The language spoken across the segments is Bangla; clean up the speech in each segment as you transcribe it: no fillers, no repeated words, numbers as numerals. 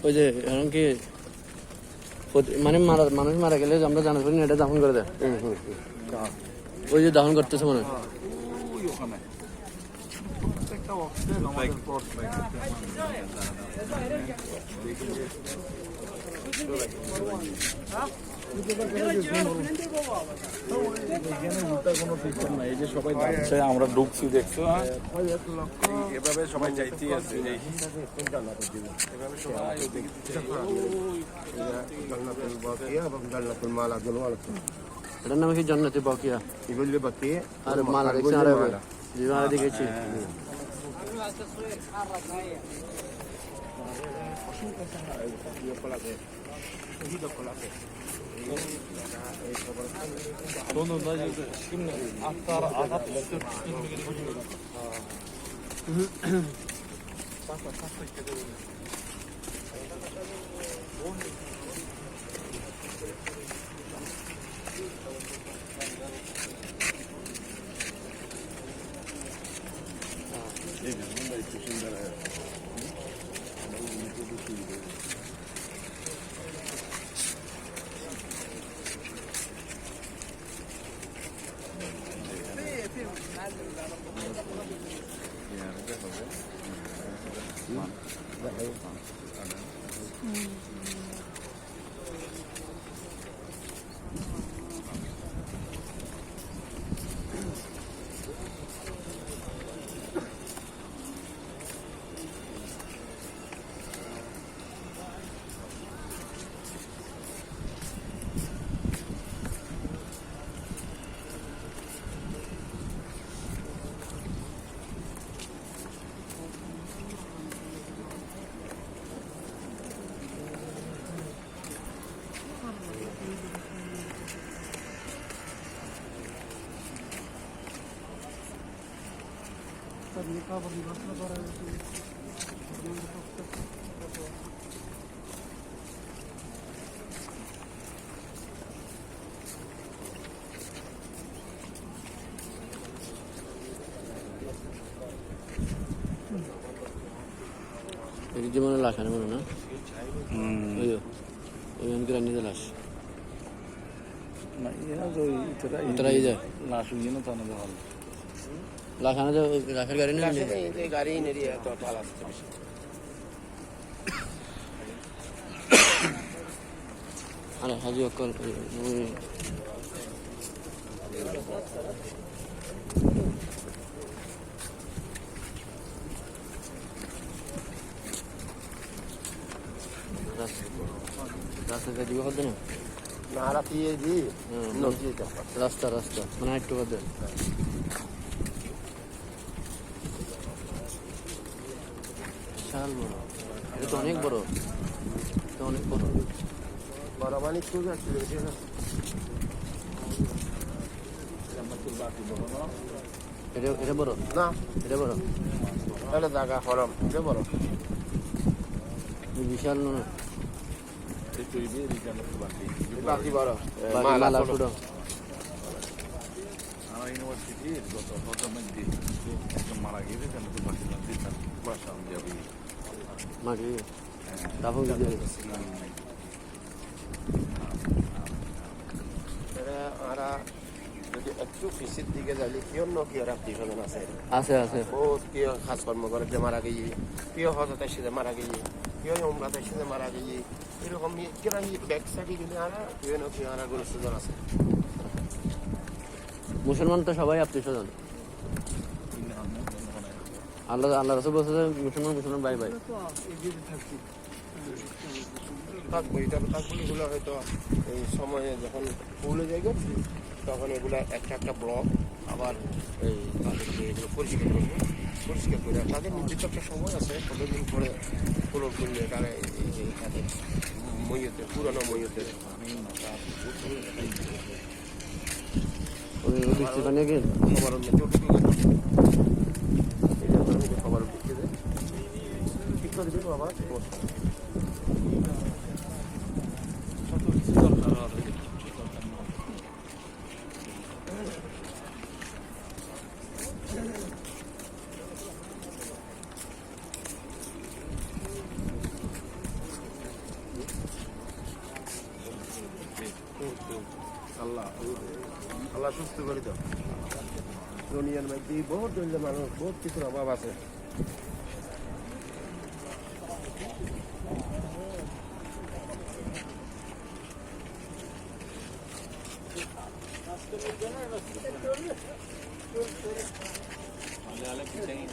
ওই যে এখন কি মানে মানুষ মারা গেলে আমরা জানা করি না এটা দাফন করে দেয়। ওই যে দাফন করতেছে মনে হয়। আমরা ঢুকছি দেখছো, এভাবে সবাই যাইতেই আছে। এটার নাম কি জান্নাতুল বাকিয়া? এগুলো বাকি আর মালা দেখছেন আর জীবনে দেখেছি। জীবনে লাশ আনে মনে না, নিজের লাশ লাশ লাশ আনা যায় লাশের গাড়ি না গাড়ি আরে হাজি অক্কল রাস্তা দিব করতে না রাস্তা রাস্তা মানে একটু করতে বিশাল বড়, এটা তো অনেক বড়, এটা অনেক বড়। বড় মানে খুব এটা বড় না, এটা বড়, তাহলে জায়গা হরম, এটা বড় বিশাল না বাকি বড় মালা ছোট। আমার ইউনিভার্সিটির গত মধ্যে মারা গেছে মাটি দাফন করে আমরা যদি একটু ফিসের দিকে যাই কেউ কি আর আত্মীয় স্বজন আছে আছে আছে বহুত কেউ খাস কর্ম করে যে মারা গিয়ে, কেউ হজতের সাথে মারা গিয়ে, কেউ উমরাতের সাথে মারা গিয়ে, এরকম কিনা ব্যাক সাইডে গেলে আর কেউ না কেউ আর গুরুত্বজন আছে। মুসলমান তো সবাই আত্মীয় স্বজন। আল্লাহ আল্লাহ রাসূল বলছে মুসলমান মুসলমান ভাই ভাই থাকবো। এটা থাকবো হয়তো এই সময়ে যখন ফুলে যাইব তখন এগুলো একটা একটা ব্লক আবার এই তাদেরকে এগুলো পরিষ্কার করবে, পরিষ্কার করে তাদের নির্দিষ্ট একটা সময় আছে, কতদিন পরে ফুলো করলে তারা এই যে তাদের মইয়তে পুরোনো মইয়তে খবর খবর ঠিক করে দেবো আবার। আল্লাহ সুস্থ করি তো দুনিয়ার মধ্যে বহুত মানুষ বহুত কিছুর অভাব আছে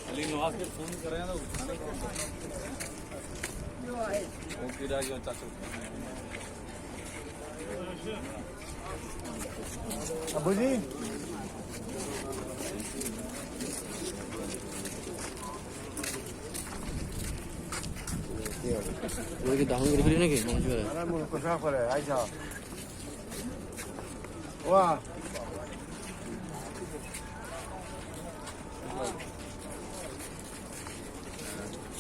अली नवाज के फोन कर रहे हैं ना खाने को वो गिरा गया चाचू अबू जी ওই কি দাহন করে ফেলি নাকি মানুষ মারা আরে মুখ কোথা করে আইসা ওয়া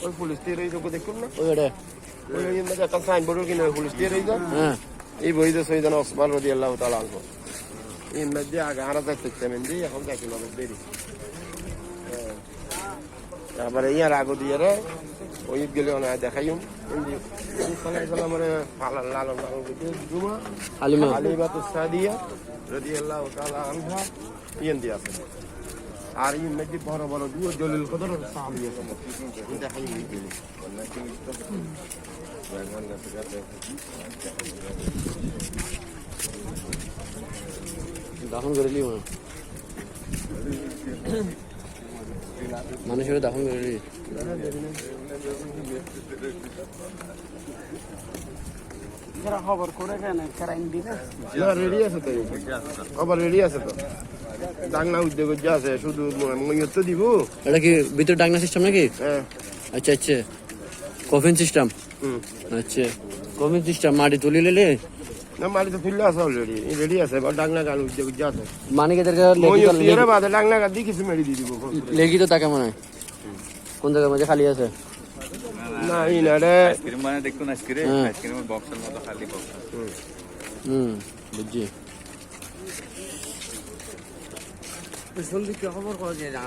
ওই পুলিশ দিয়ে রইছো দেখুন না ওই এটা ওই ইন্দা একটা সাইনবোর্ড কিনে পুলিশ দিয়ে রইছো হ্যাঁ এই বইতে সৈয়দনা ওসমান রাদিয়াল্লাহু তাআলা আনহু এই মধ্যে আগে হারাতে তেমন দিয়ে এখন দেখি না দেরি তারপরে ইয়ার আগো দিয়ে রে ওই গেলে না দেখাইম ইন্দি সালামরে লালন লালন জুমা হালিমা হালিমাতু সাদিয়া রাদিয়াল্লাহু তাআলা আনহা ইন্দি আছে আর এই মধ্যে বড় বড় দুই দলিল কদর সাহাবী আছে দেখাই গেলি দাহন করে লি মানুষের দাহন করে লি খবর করে কেন কারাইন দিবে রেডি আছে তো খবর রেডি আছে তো ডাংনা উদ্যোগ যা আছে শুধু মইয়ত তো দিব এটা কি ভিতরে ডাকনা সিস্টেম নাকি হ্যাঁ আচ্ছা আচ্ছা কফিন সিস্টেম আচ্ছা কফিন সিস্টেম মাটি তুলি লেলে না মারি তো ফুললে আছে অলরেডি রেডি আছে বা ডাংনা গান উদ্যোগ যা আছে মানিকেদেরকে মইয়ত এর বাদে ডাংনা গান দিয়ে কিছু মেরি দিয়ে দিব লেগি তো তাকে মনে হয় কোন জায়গার মাঝে খালি আছে না এই না রে आइसक्रीम माने देखो ना आइसक्रीम बॉक्सर में तो खाली बॉक्स বুঝছি জলদি কি খবর করা যায় না